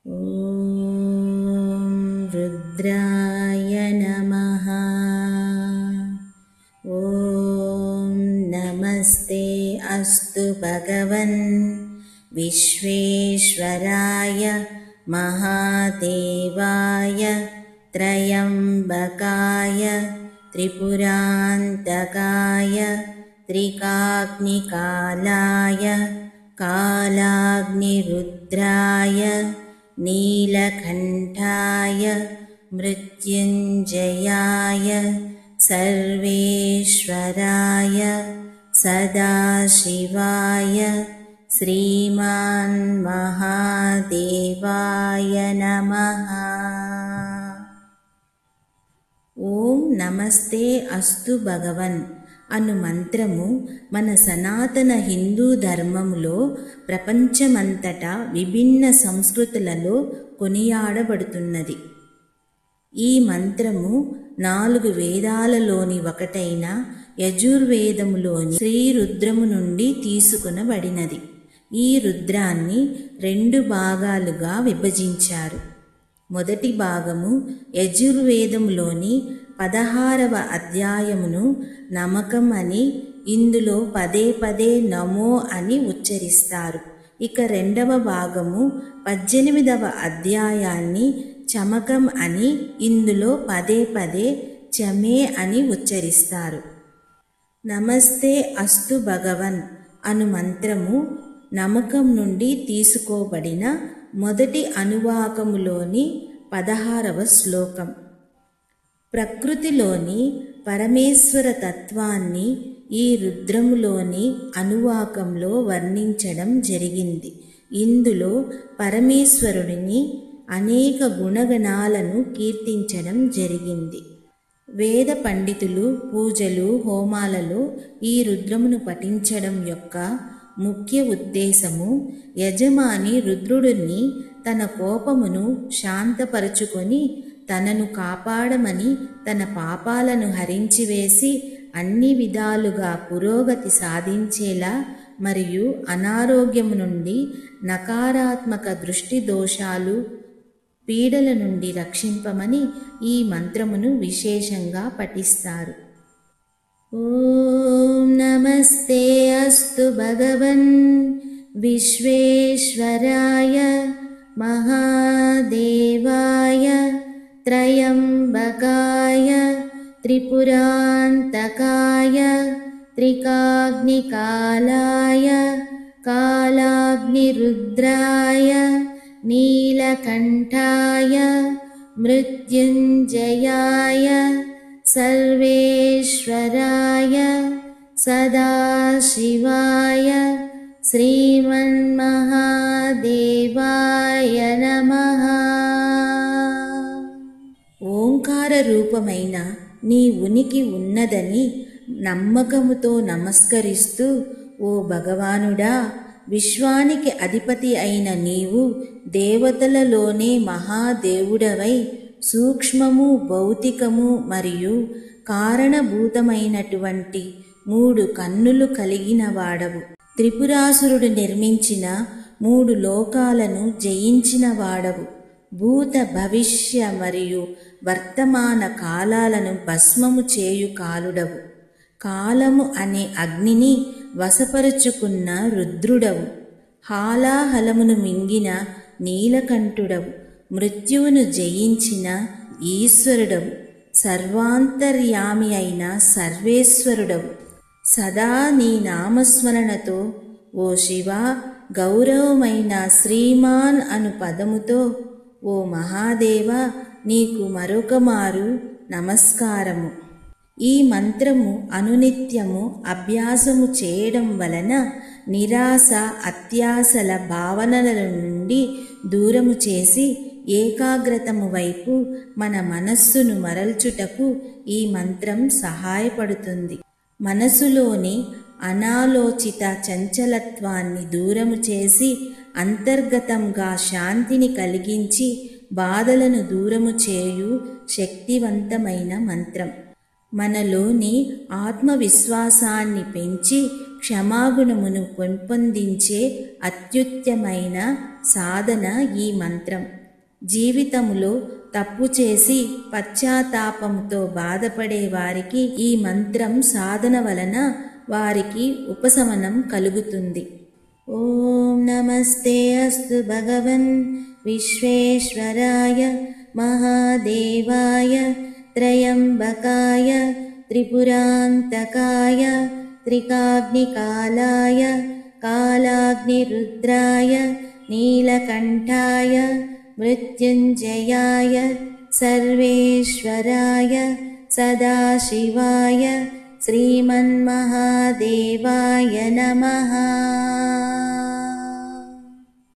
ॐ रुद्राय नमः। ॐ नमस्ते अस्तु भगवन् विश्वेश्वराय महादेवाय त्रयम्बकाय त्रिपुरान्तकाय त्रिकाग्निकालाय कालाग्निरुद्राय नीलकण्ठाय मृत्युञ्जयाय सर्वेश्वराय सदाशिवाय श्रीमान्महादेवाय नमः। ఓం నమస్తే అస్తు భగవన్ అను మంత్రము మన సనాతన హిందూ ధర్మములో ప్రపంచమంతటా విభిన్న సంస్కృతులలో కొనియాడబడుతున్నది. ఈ మంత్రము 4 వేదాలలోని ఒకటైన యజుర్వేదములోని శ్రీ రుద్రము నుండి తీసుకొనబడినది. ఈ రుద్రాన్ని 2 భాగాలుగా విభజించారు. మొదటి భాగము యజుర్వేదములోని 16వ అధ్యాయమును నమకం అని, ఇందులో పదే పదే నమో అని ఉచ్చరిస్తారు. ఇక రెండవ భాగము 18వ అధ్యాయాన్ని చమకం అని, ఇందులో పదే పదే చమే అని ఉచ్చరిస్తారు. నమస్తే అస్తు భగవన్ అను మంత్రము నమకం నుండి తీసుకోబడిన మొదటి అనువాకములోని 16వ శ్లోకం. ప్రకృతిలోని పరమేశ్వర తత్వాన్ని ఈ రుద్రములోని అనువాకంలో వర్ణించడం జరిగింది. ఇందులో పరమేశ్వరుడిని అనేక గుణగణాలను కీర్తించడం జరిగింది. వేద పండితులు పూజలు హోమాలలో ఈ రుద్రమును పఠించడం యొక్క ముఖ్య ఉద్దేశము యజమాని రుద్రుడిని తన కోపమును శాంతపరచుకొని తనను కాపాడమని, తన పాపాలను హరించివేసి అన్ని విధాలుగా పురోగతి సాధించేలా మరియు అనారోగ్యము నుండి, నకారాత్మక దృష్టి దోషాలు, పీడల నుండి రక్షింపమని ఈ మంత్రమును విశేషంగా పఠిస్తారు. ఓం నమస్తే అస్తు భగవన్ విశ్వేశ్వరాయ మహాదేవాయ త్రయంబకాయ త్రిపురాంతకాయ త్రికాగ్నికాలాయ కాలాగ్నిరుద్రాయ నీలకంఠాయ మృత్యుంజయాయ సర్వేశ్వరాయ సదాశివాయ శ్రీమన్మహాదేవాయ నమః. ఓంకార రూపమైన నీ ఉనికి ఉన్నదని నమ్మకముతో నమస్కరిస్తూ, ఓ భగవానుడా, విశ్వానికి అధిపతి అయిన నీవు దేవతలలోనే మహాదేవుడవై సూక్ష్మము, భౌతికము మరియు కారణభూతమైనటువంటి 3 కన్నులు కలిగిన వాడవు. త్రిపురాసురుడు నిర్మించిన 3 లోకాలను జయించిన వాడవు. భూత భవిష్య మరియు వర్తమాన కాలాలను భస్మము చేయు కాలుడవు. కాలము అనే అగ్నిని వశపరుచుకున్న రుద్రుడవు. హాలాహలమును మింగిన నీలకంఠుడవు. మృత్యువును జయించిన ఈశ్వరుడవు. సర్వాంతర్యామి అయిన సర్వేశ్వరుడవు. సదా నీ నామస్మరణతో ఓ శివ, గౌరవమైన శ్రీమాన్ అను పదముతో ఓ మహాదేవ, నీకు మరొక మారు నమస్కారము. ఈ మంత్రము అనునిత్యము అభ్యాసము చేయడం వలన నిరాశ, అత్యాశల భావనల నుండి దూరము చేసి ఏకాగ్రతము వైపు మన మనస్సును మరల్చుటకు ఈ మంత్రం సహాయపడుతుంది. మనసులోని అనాలోచిత చంచలత్వాన్ని దూరము చేసి అంతర్గతంగా శాంతిని కలిగించి బాధలను దూరము చేయు శక్తివంతమైన మంత్రం. మనలోని ఆత్మవిశ్వాసాన్ని పెంచి క్షమాగుణమును పెంపొందించే అత్యుత్తమైన సాధన ఈ మంత్రం. జీవితములో తప్పు చేసి పశ్చాత్తాపంతో బాధపడే వారికి ఈ మంత్రం సాధన వలన వారికి ఉపశమనం కలుగుతుంది. ఓం నమస్తే అస్తు భగవన్ విశ్వేశ్వరాయ మహాదేవాయ త్రయంబకాయ త్రిపురాంతకాయ త్రికాగ్నికాలాయ కాలాగ్నిరుద్రాయ నీలకంఠాయ మృత్యుంజయాయ సర్వేశ్వరాయ సదాశివాయ శ్రీమన్మహాదేవాయ నమః.